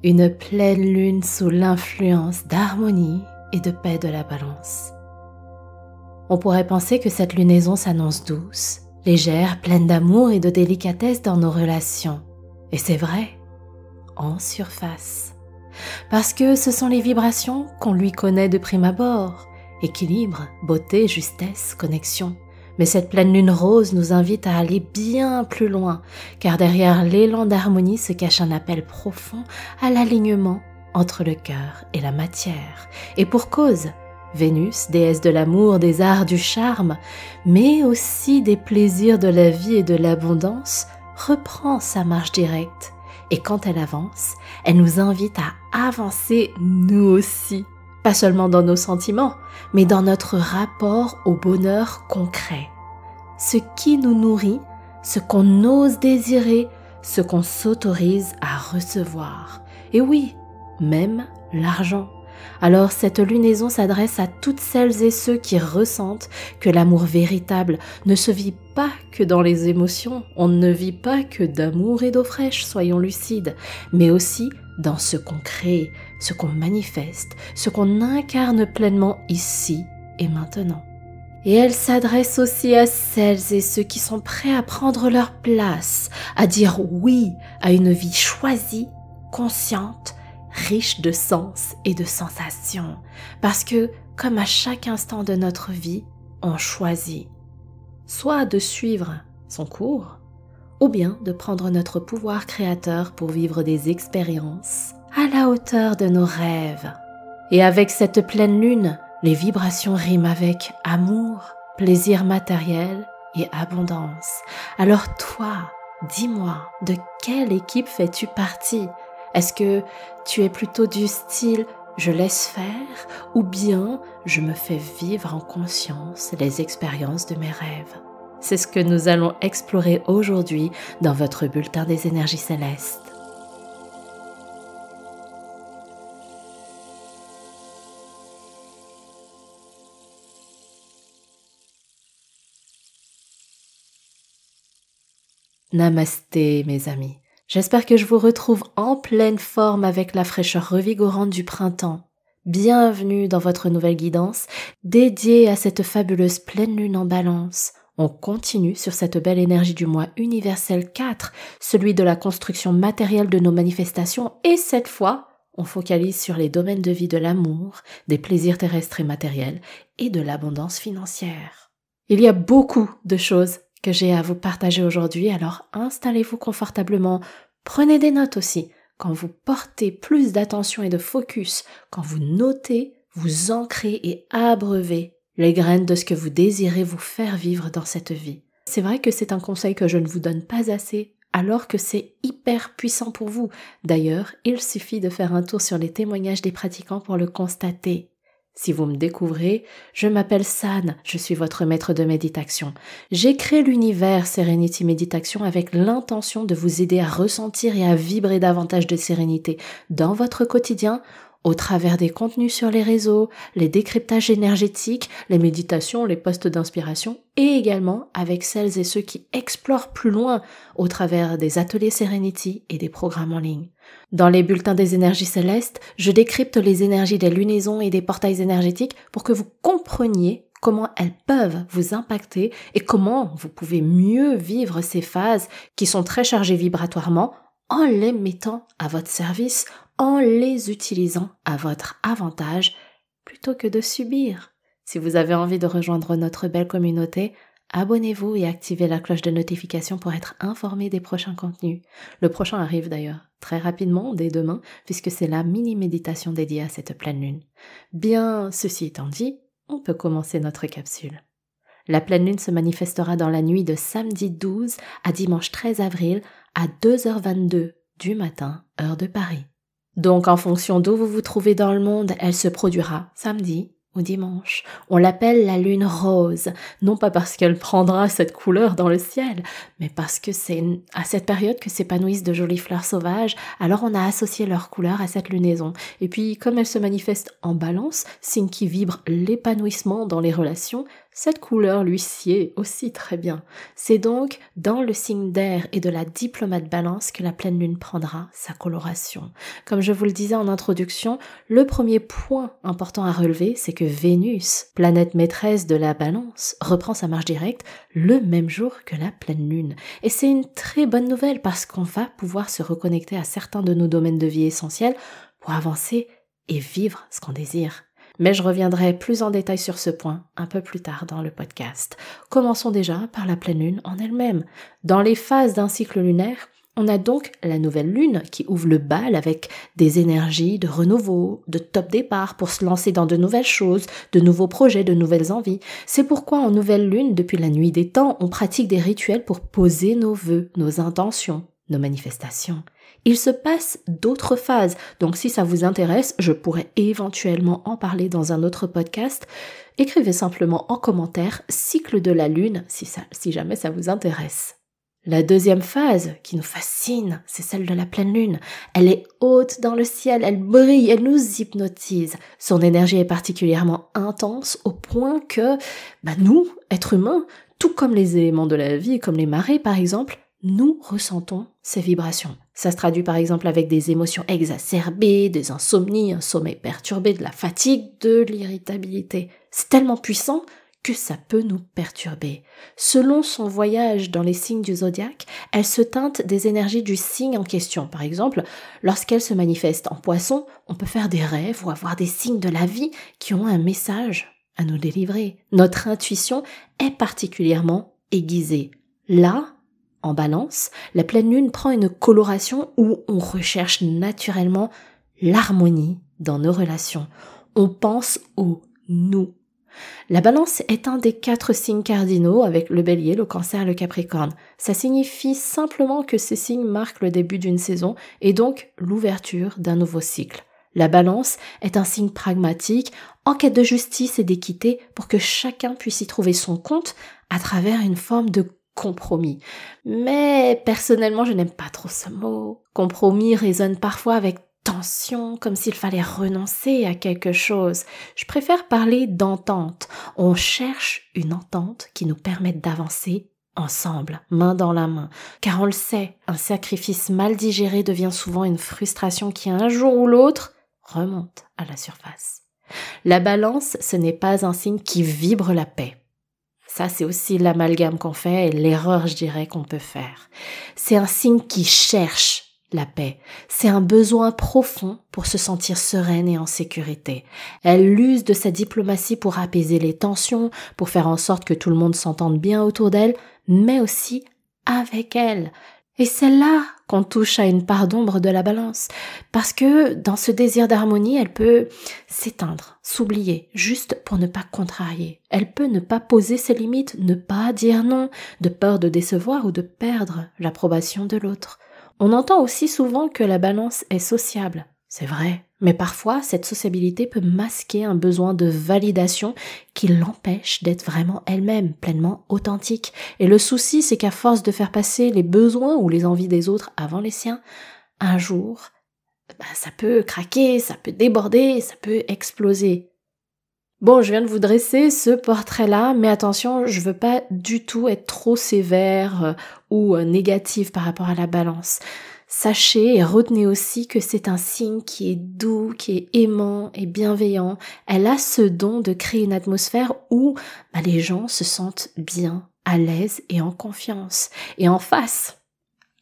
Une pleine lune sous l'influence d'harmonie et de paix de la balance. On pourrait penser que cette lunaison s'annonce douce, légère, pleine d'amour et de délicatesse dans nos relations. Et c'est vrai, en surface. Parce que ce sont les vibrations qu'on lui connaît de prime abord. Équilibre, beauté, justesse, connexion. Mais cette pleine lune rose nous invite à aller bien plus loin, car derrière l'élan d'harmonie se cache un appel profond à l'alignement entre le cœur et la matière. Et pour cause, Vénus, déesse de l'amour, des arts, du charme, mais aussi des plaisirs de la vie et de l'abondance, reprend sa marche directe. Et quand elle avance, elle nous invite à avancer nous aussi. Pas seulement dans nos sentiments, mais dans notre rapport au bonheur concret. Ce qui nous nourrit, ce qu'on ose désirer, ce qu'on s'autorise à recevoir. Et oui, même l'argent. Alors cette lunaison s'adresse à toutes celles et ceux qui ressentent que l'amour véritable ne se vit pas que dans les émotions, on ne vit pas que d'amour et d'eau fraîche, soyons lucides, mais aussi dans ce qu'on crée, ce qu'on manifeste, ce qu'on incarne pleinement ici et maintenant. Et elle s'adresse aussi à celles et ceux qui sont prêts à prendre leur place, à dire oui à une vie choisie, consciente, riche de sens et de sensations. Parce que, comme à chaque instant de notre vie, on choisit soit de suivre son cours, ou bien de prendre notre pouvoir créateur pour vivre des expériences à la hauteur de nos rêves. Et avec cette pleine lune, les vibrations riment avec amour, plaisir matériel et abondance. Alors toi, dis-moi, de quelle équipe fais-tu partie? Est-ce que tu es plutôt du style « je laisse faire » ou bien « je me fais vivre en conscience les expériences de mes rêves » ? C'est ce que nous allons explorer aujourd'hui dans votre bulletin des énergies célestes. Namasté mes amis, j'espère que je vous retrouve en pleine forme avec la fraîcheur revigorante du printemps. Bienvenue dans votre nouvelle guidance dédiée à cette fabuleuse pleine lune en balance. On continue sur cette belle énergie du mois universel 4, celui de la construction matérielle de nos manifestations, et cette fois, on focalise sur les domaines de vie de l'amour, des plaisirs terrestres et matériels et de l'abondance financière. Il y a beaucoup de choses que j'ai à vous partager aujourd'hui, alors installez-vous confortablement, prenez des notes aussi. Quand vous portez plus d'attention et de focus, quand vous notez, vous ancrez et abreuvez les graines de ce que vous désirez vous faire vivre dans cette vie. C'est vrai que c'est un conseil que je ne vous donne pas assez, alors que c'est hyper puissant pour vous. D'ailleurs, il suffit de faire un tour sur les témoignages des pratiquants pour le constater. Si vous me découvrez, je m'appelle San, je suis votre maître de méditation. J'ai créé l'univers Serenity Méditation avec l'intention de vous aider à ressentir et à vibrer davantage de sérénité dans votre quotidien, au travers des contenus sur les réseaux, les décryptages énergétiques, les méditations, les posts d'inspiration, et également avec celles et ceux qui explorent plus loin au travers des ateliers Serenity et des programmes en ligne. Dans les bulletins des énergies célestes, je décrypte les énergies des lunaisons et des portails énergétiques pour que vous compreniez comment elles peuvent vous impacter et comment vous pouvez mieux vivre ces phases qui sont très chargées vibratoirement en les mettant à votre service, en les utilisant à votre avantage plutôt que de subir. Si vous avez envie de rejoindre notre belle communauté, abonnez-vous et activez la cloche de notification pour être informé des prochains contenus. Le prochain arrive d'ailleurs très rapidement, dès demain, puisque c'est la mini-méditation dédiée à cette pleine lune. Bien, ceci étant dit, on peut commencer notre capsule. La pleine lune se manifestera dans la nuit de samedi 12 à dimanche 13 avril à 2h22 du matin, heure de Paris. Donc en fonction d'où vous vous trouvez dans le monde, elle se produira samedi ou dimanche. On l'appelle la lune rose, non pas parce qu'elle prendra cette couleur dans le ciel, mais parce que c'est à cette période que s'épanouissent de jolies fleurs sauvages, alors on a associé leur couleur à cette lunaison. Et puis comme elle se manifeste en balance, signe qui vibre l'épanouissement dans les relations, Cette couleur lui sied aussi très bien. C'est donc dans le signe d'air et de la diplomate Balance que la pleine lune prendra sa coloration. Comme je vous le disais en introduction, le premier point important à relever, c'est que Vénus, planète maîtresse de la Balance, reprend sa marche directe le même jour que la pleine lune. Et c'est une très bonne nouvelle parce qu'on va pouvoir se reconnecter à certains de nos domaines de vie essentiels pour avancer et vivre ce qu'on désire. Mais je reviendrai plus en détail sur ce point un peu plus tard dans le podcast. Commençons déjà par la pleine lune en elle-même. Dans les phases d'un cycle lunaire, on a donc la nouvelle lune qui ouvre le bal avec des énergies de renouveau, de top départ pour se lancer dans de nouvelles choses, de nouveaux projets, de nouvelles envies. C'est pourquoi en nouvelle lune, depuis la nuit des temps, on pratique des rituels pour poser nos vœux, nos intentions, nos manifestations. Il se passe d'autres phases, donc si ça vous intéresse, je pourrais éventuellement en parler dans un autre podcast. Écrivez simplement en commentaire « cycle de la lune » si jamais ça vous intéresse. La deuxième phase qui nous fascine, c'est celle de la pleine lune. Elle est haute dans le ciel, elle brille, elle nous hypnotise. Son énergie est particulièrement intense au point que nous, êtres humains, tout comme les éléments de la vie, comme les marées par exemple, nous ressentons ces vibrations. Ça se traduit par exemple avec des émotions exacerbées, des insomnies, un sommeil perturbé, de la fatigue, de l'irritabilité. C'est tellement puissant que ça peut nous perturber. Selon son voyage dans les signes du zodiaque, elle se teinte des énergies du signe en question. Par exemple, lorsqu'elle se manifeste en Poisson, on peut faire des rêves ou avoir des signes de la vie qui ont un message à nous délivrer. Notre intuition est particulièrement aiguisée. Là, en Balance, la pleine lune prend une coloration où on recherche naturellement l'harmonie dans nos relations. On pense au nous. La Balance est un des 4 signes cardinaux avec le Bélier, le Cancer et le Capricorne. Ça signifie simplement que ces signes marquent le début d'une saison et donc l'ouverture d'un nouveau cycle. La Balance est un signe pragmatique, en quête de justice et d'équité pour que chacun puisse y trouver son compte à travers une forme de compromis. Mais personnellement, je n'aime pas trop ce mot. Compromis résonne parfois avec tension, comme s'il fallait renoncer à quelque chose. Je préfère parler d'entente. On cherche une entente qui nous permette d'avancer ensemble, main dans la main. Car on le sait, un sacrifice mal digéré devient souvent une frustration qui un jour ou l'autre remonte à la surface. La Balance, ce n'est pas un signe qui vibre la paix. Ça, c'est aussi l'amalgame qu'on fait et l'erreur, je dirais, qu'on peut faire. C'est un signe qui cherche la paix. C'est un besoin profond pour se sentir sereine et en sécurité. Elle use de sa diplomatie pour apaiser les tensions, pour faire en sorte que tout le monde s'entende bien autour d'elle, mais aussi avec elle. Et c'est là qu'on touche à une part d'ombre de la Balance, parce que dans ce désir d'harmonie, elle peut s'éteindre, s'oublier, juste pour ne pas contrarier. Elle peut ne pas poser ses limites, ne pas dire non, de peur de décevoir ou de perdre l'approbation de l'autre. On entend aussi souvent que la Balance est sociable. C'est vrai, mais parfois cette sociabilité peut masquer un besoin de validation qui l'empêche d'être vraiment elle-même, pleinement authentique. Et le souci, c'est qu'à force de faire passer les besoins ou les envies des autres avant les siens, un jour, ça peut craquer, ça peut déborder, ça peut exploser. Bon, je viens de vous dresser ce portrait-là, mais attention, je veux pas du tout être trop sévère ou négative par rapport à la Balance. Sachez et retenez aussi que c'est un signe qui est doux, qui est aimant et bienveillant. Elle a ce don de créer une atmosphère où les gens se sentent bien, à l'aise et en confiance. Et en face,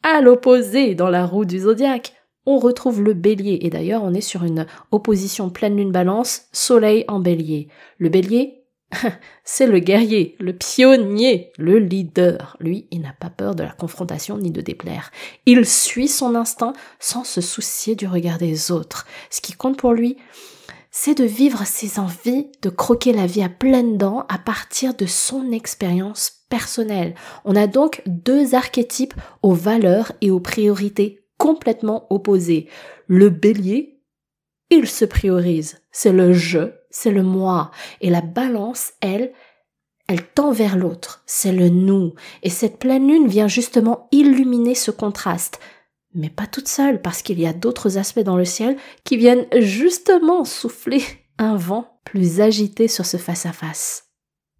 à l'opposé dans la roue du zodiaque, on retrouve le Bélier. Et d'ailleurs, on est sur une opposition pleine lune Balance, Soleil en Bélier. Le Bélier, c'est le guerrier, le pionnier, le leader. Lui, il n'a pas peur de la confrontation ni de déplaire. Il suit son instinct sans se soucier du regard des autres. Ce qui compte pour lui, c'est de vivre ses envies, de croquer la vie à pleines dents à partir de son expérience personnelle. On a donc 2 archétypes aux valeurs et aux priorités complètement opposées. Le Bélier, il se priorise. C'est le je, c'est le moi. Et la Balance, elle tend vers l'autre. C'est le nous. Et cette pleine lune vient justement illuminer ce contraste. Mais pas toute seule, parce qu'il y a d'autres aspects dans le ciel qui viennent justement souffler un vent plus agité sur ce face-à-face.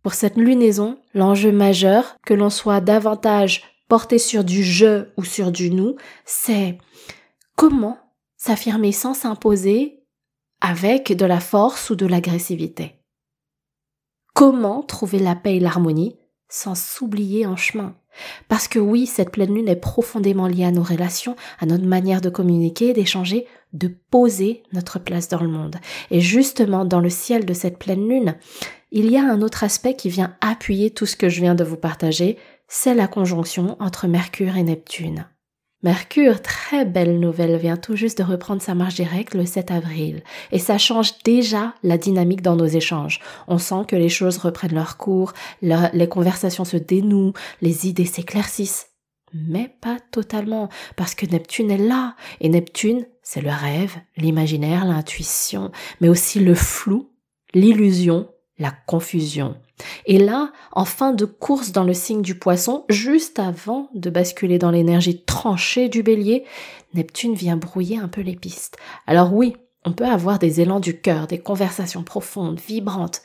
Pour cette lunaison, l'enjeu majeur, que l'on soit davantage porté sur du je ou sur du nous, c'est comment s'affirmer sans s'imposer avec de la force ou de l'agressivité. Comment trouver la paix et l'harmonie sans s'oublier en chemin. Parce que oui, cette pleine lune est profondément liée à nos relations, à notre manière de communiquer, d'échanger, de poser notre place dans le monde. Et justement, dans le ciel de cette pleine lune, il y a un autre aspect qui vient appuyer tout ce que je viens de vous partager, c'est la conjonction entre Mercure et Neptune. Mercure, très belle nouvelle, vient tout juste de reprendre sa marche directe le 7 avril. Et ça change déjà la dynamique dans nos échanges. On sent que les choses reprennent leur cours, les conversations se dénouent, les idées s'éclaircissent. Mais pas totalement, parce que Neptune est là. Et Neptune, c'est le rêve, l'imaginaire, l'intuition, mais aussi le flou, l'illusion, la confusion. Et là, en fin de course dans le signe du Poisson, juste avant de basculer dans l'énergie tranchée du Bélier, Neptune vient brouiller un peu les pistes. Alors oui, on peut avoir des élans du cœur, des conversations profondes, vibrantes,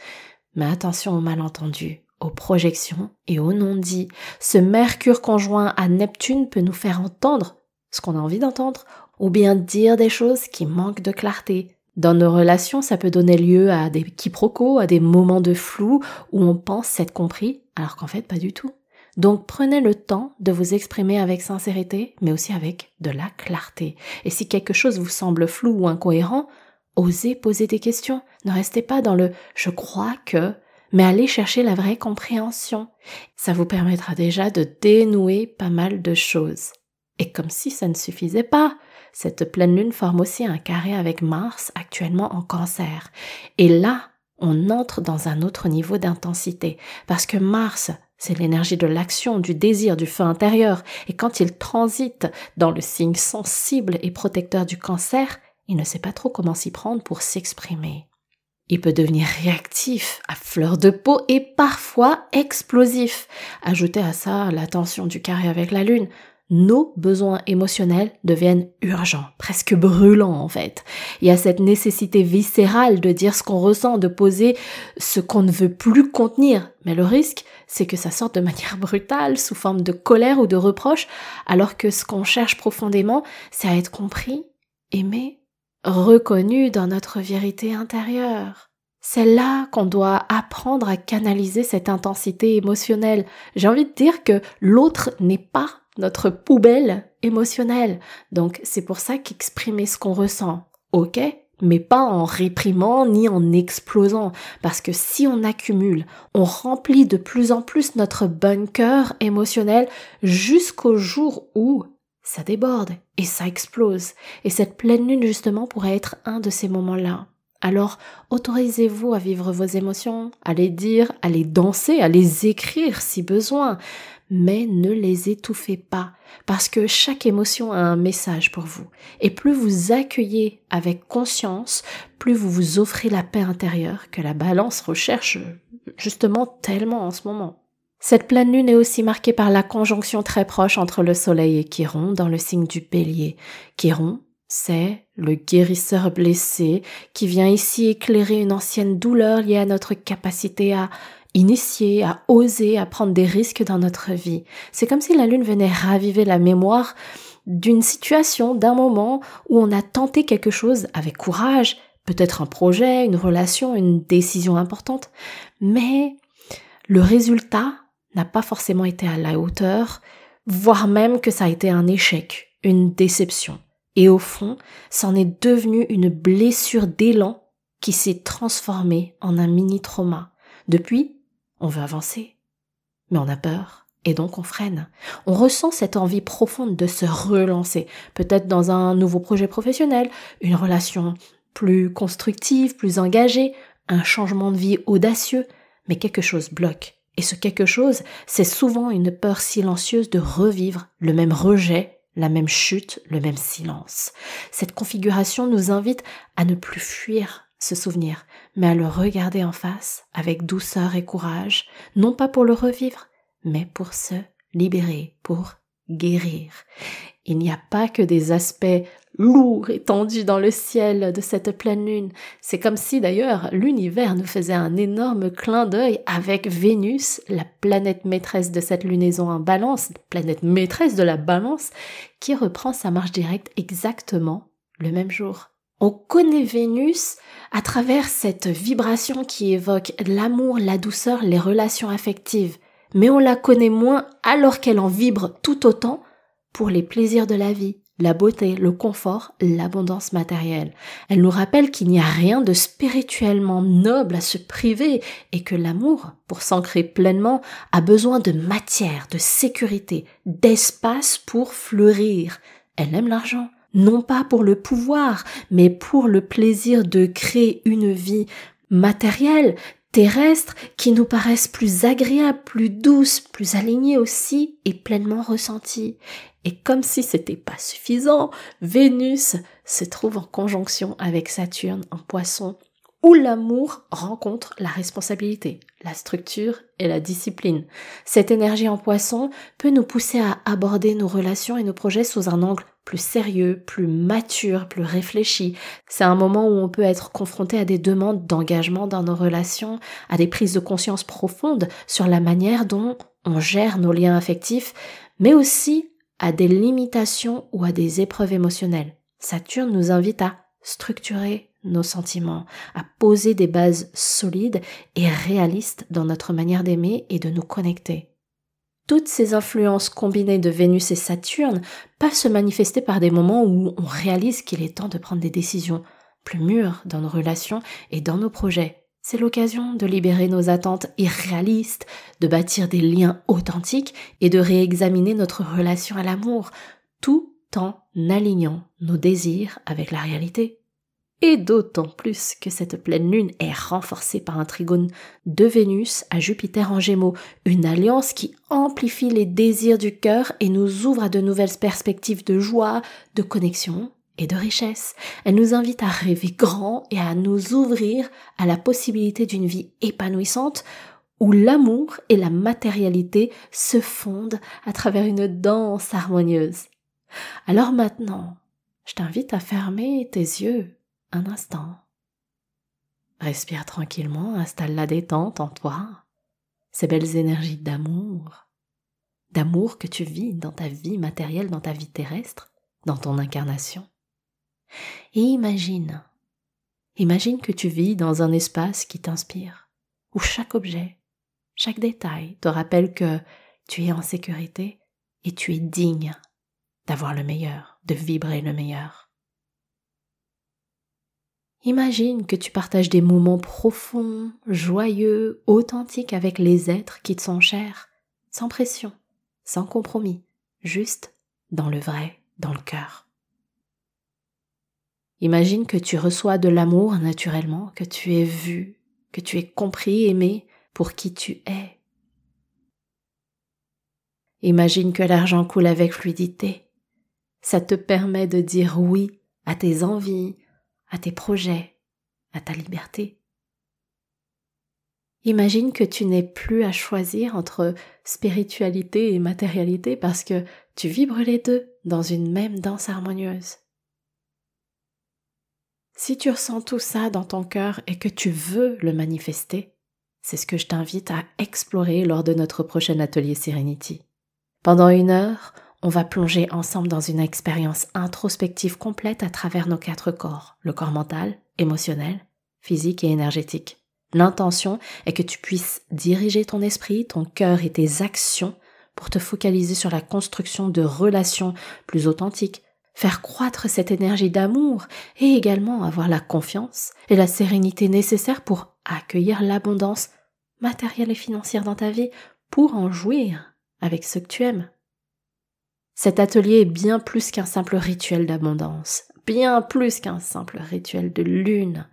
mais attention aux malentendus, aux projections et aux non-dits. Ce Mercure conjoint à Neptune peut nous faire entendre ce qu'on a envie d'entendre, ou bien dire des choses qui manquent de clarté. Dans nos relations, ça peut donner lieu à des quiproquos, à des moments de flou où on pense s'être compris, alors qu'en fait pas du tout. Donc prenez le temps de vous exprimer avec sincérité, mais aussi avec de la clarté. Et si quelque chose vous semble flou ou incohérent, osez poser des questions. Ne restez pas dans le « je crois que », mais allez chercher la vraie compréhension. Ça vous permettra déjà de dénouer pas mal de choses. Et comme si ça ne suffisait pas, cette pleine lune forme aussi un carré avec Mars actuellement en Cancer. Et là, on entre dans un autre niveau d'intensité. Parce que Mars, c'est l'énergie de l'action, du désir, du feu intérieur. Et quand il transite dans le signe sensible et protecteur du Cancer, il ne sait pas trop comment s'y prendre pour s'exprimer. Il peut devenir réactif, à fleur de peau et parfois explosif. Ajoutez à ça la tension du carré avec la lune. Nos besoins émotionnels deviennent urgents, presque brûlants en fait. Il y a cette nécessité viscérale de dire ce qu'on ressent, de poser ce qu'on ne veut plus contenir. Mais le risque, c'est que ça sorte de manière brutale, sous forme de colère ou de reproche, alors que ce qu'on cherche profondément, c'est à être compris, aimé, reconnu dans notre vérité intérieure. C'est là qu'on doit apprendre à canaliser cette intensité émotionnelle. J'ai envie de dire que l'autre n'est pas notre poubelle émotionnelle. Donc c'est pour ça qu'exprimer ce qu'on ressent, ok, mais pas en réprimant ni en explosant. Parce que si on accumule, on remplit de plus en plus notre bunker émotionnel jusqu'au jour où ça déborde et ça explose. Et cette pleine lune justement pourrait être un de ces moments-là. Alors, autorisez-vous à vivre vos émotions, à les dire, à les danser, à les écrire si besoin, mais ne les étouffez pas, parce que chaque émotion a un message pour vous. Et plus vous accueillez avec conscience, plus vous vous offrez la paix intérieure que la balance recherche justement tellement en ce moment. Cette pleine lune est aussi marquée par la conjonction très proche entre le soleil et Chiron dans le signe du Bélier. Chiron, c'est le guérisseur blessé qui vient ici éclairer une ancienne douleur liée à notre capacité à initier, à oser, à prendre des risques dans notre vie. C'est comme si la lune venait raviver la mémoire d'une situation, d'un moment où on a tenté quelque chose avec courage, peut-être un projet, une relation, une décision importante, mais le résultat n'a pas forcément été à la hauteur, voire même que ça a été un échec, une déception. Et au fond, c'en est devenu une blessure d'élan qui s'est transformée en un mini-trauma. Depuis, on veut avancer, mais on a peur et donc on freine. On ressent cette envie profonde de se relancer, peut-être dans un nouveau projet professionnel, une relation plus constructive, plus engagée, un changement de vie audacieux, mais quelque chose bloque. Et ce quelque chose, c'est souvent une peur silencieuse de revivre le même rejet, la même chute, le même silence. Cette configuration nous invite à ne plus fuir ce souvenir, mais à le regarder en face avec douceur et courage, non pas pour le revivre, mais pour se libérer, pour guérir. Il n'y a pas que des aspects lourd étendu dans le ciel de cette pleine lune. C'est comme si d'ailleurs l'univers nous faisait un énorme clin d'œil avec Vénus, la planète maîtresse de cette lunaison en balance, la planète maîtresse de la balance, qui reprend sa marche directe exactement le même jour. On connaît Vénus à travers cette vibration qui évoque l'amour, la douceur, les relations affectives, mais on la connaît moins alors qu'elle en vibre tout autant pour les plaisirs de la vie, la beauté, le confort, l'abondance matérielle. Elle nous rappelle qu'il n'y a rien de spirituellement noble à se priver et que l'amour, pour s'ancrer pleinement, a besoin de matière, de sécurité, d'espace pour fleurir. Elle aime l'argent, non pas pour le pouvoir, mais pour le plaisir de créer une vie matérielle, terrestre, qui nous paraisse plus agréable, plus douce, plus alignée aussi et pleinement ressentie. Et comme si c'était pas suffisant, Vénus se trouve en conjonction avec Saturne en Poisson, où l'amour rencontre la responsabilité, la structure et la discipline. Cette énergie en Poisson peut nous pousser à aborder nos relations et nos projets sous un angle plus sérieux, plus mature, plus réfléchi. C'est un moment où on peut être confronté à des demandes d'engagement dans nos relations, à des prises de conscience profondes sur la manière dont on gère nos liens affectifs, mais aussi à des limitations ou à des épreuves émotionnelles. Saturne nous invite à structurer nos sentiments, à poser des bases solides et réalistes dans notre manière d'aimer et de nous connecter. Toutes ces influences combinées de Vénus et Saturne peuvent se manifester par des moments où on réalise qu'il est temps de prendre des décisions plus mûres dans nos relations et dans nos projets. C'est l'occasion de libérer nos attentes irréalistes, de bâtir des liens authentiques et de réexaminer notre relation à l'amour, tout en alignant nos désirs avec la réalité. Et d'autant plus que cette pleine lune est renforcée par un trigone de Vénus à Jupiter en Gémeaux, une alliance qui amplifie les désirs du cœur et nous ouvre à de nouvelles perspectives de joie, de connexion et de richesse. Elle nous invite à rêver grand et à nous ouvrir à la possibilité d'une vie épanouissante où l'amour et la matérialité se fondent à travers une danse harmonieuse. Alors maintenant, je t'invite à fermer tes yeux un instant. Respire tranquillement, installe la détente en toi, ces belles énergies d'amour que tu vis dans ta vie matérielle, dans ta vie terrestre, dans ton incarnation. Et imagine que tu vis dans un espace qui t'inspire, où chaque objet, chaque détail te rappelle que tu es en sécurité et tu es digne d'avoir le meilleur, de vibrer le meilleur. Imagine que tu partages des moments profonds, joyeux, authentiques avec les êtres qui te sont chers, sans pression, sans compromis, juste dans le vrai, dans le cœur. Imagine que tu reçois de l'amour naturellement, que tu es vu, que tu es compris, aimé pour qui tu es. Imagine que l'argent coule avec fluidité. Ça te permet de dire oui à tes envies, à tes projets, à ta liberté. Imagine que tu n'aies plus à choisir entre spiritualité et matérialité parce que tu vibres les deux dans une même danse harmonieuse. Si tu ressens tout ça dans ton cœur et que tu veux le manifester, c'est ce que je t'invite à explorer lors de notre prochain atelier Serenity. Pendant 1 heure, on va plonger ensemble dans une expérience introspective complète à travers nos 4 corps, le corps mental, émotionnel, physique et énergétique. L'intention est que tu puisses diriger ton esprit, ton cœur et tes actions pour te focaliser sur la construction de relations plus authentiques, faire croître cette énergie d'amour et également avoir la confiance et la sérénité nécessaires pour accueillir l'abondance matérielle et financière dans ta vie, pour en jouir avec ceux que tu aimes. Cet atelier est bien plus qu'un simple rituel d'abondance, bien plus qu'un simple rituel de lune.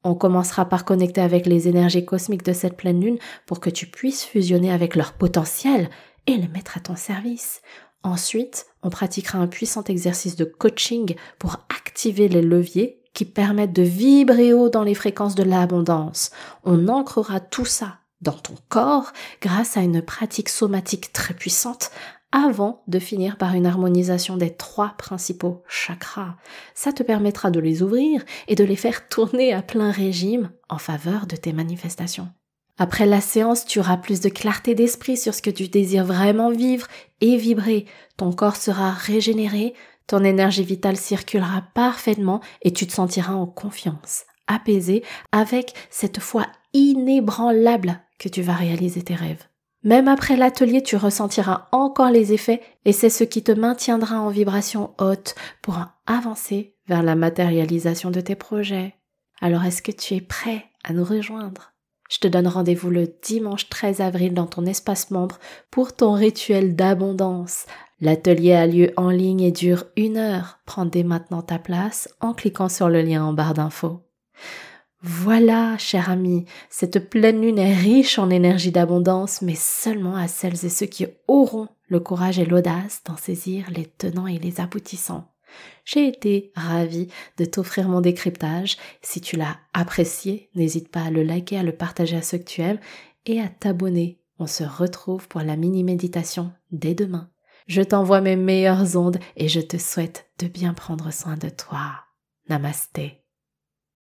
On commencera par connecter avec les énergies cosmiques de cette pleine lune pour que tu puisses fusionner avec leur potentiel et les mettre à ton service. Ensuite, on pratiquera un puissant exercice de coaching pour activer les leviers qui permettent de vibrer haut dans les fréquences de l'abondance. On ancrera tout ça dans ton corps grâce à une pratique somatique très puissante, avant de finir par une harmonisation des 3 principaux chakras. Ça te permettra de les ouvrir et de les faire tourner à plein régime en faveur de tes manifestations. Après la séance, tu auras plus de clarté d'esprit sur ce que tu désires vraiment vivre et vibrer. Ton corps sera régénéré, ton énergie vitale circulera parfaitement et tu te sentiras en confiance, apaisé, avec cette foi inébranlable que tu vas réaliser tes rêves. Même après l'atelier, tu ressentiras encore les effets et c'est ce qui te maintiendra en vibration haute pour avancer vers la matérialisation de tes projets. Alors est-ce que tu es prêt à nous rejoindre? Je te donne rendez-vous le dimanche 13 avril dans ton espace membre pour ton rituel d'abondance. L'atelier a lieu en ligne et dure 1 heure. Prends dès maintenant ta place en cliquant sur le lien en barre d'infos. Voilà, cher ami, cette pleine lune est riche en énergie d'abondance, mais seulement à celles et ceux qui auront le courage et l'audace d'en saisir les tenants et les aboutissants. J'ai été ravie de t'offrir mon décryptage. Si tu l'as apprécié, n'hésite pas à le liker, à le partager à ceux que tu aimes et à t'abonner. On se retrouve pour la mini-méditation dès demain. Je t'envoie mes meilleures ondes et je te souhaite de bien prendre soin de toi. Namasté.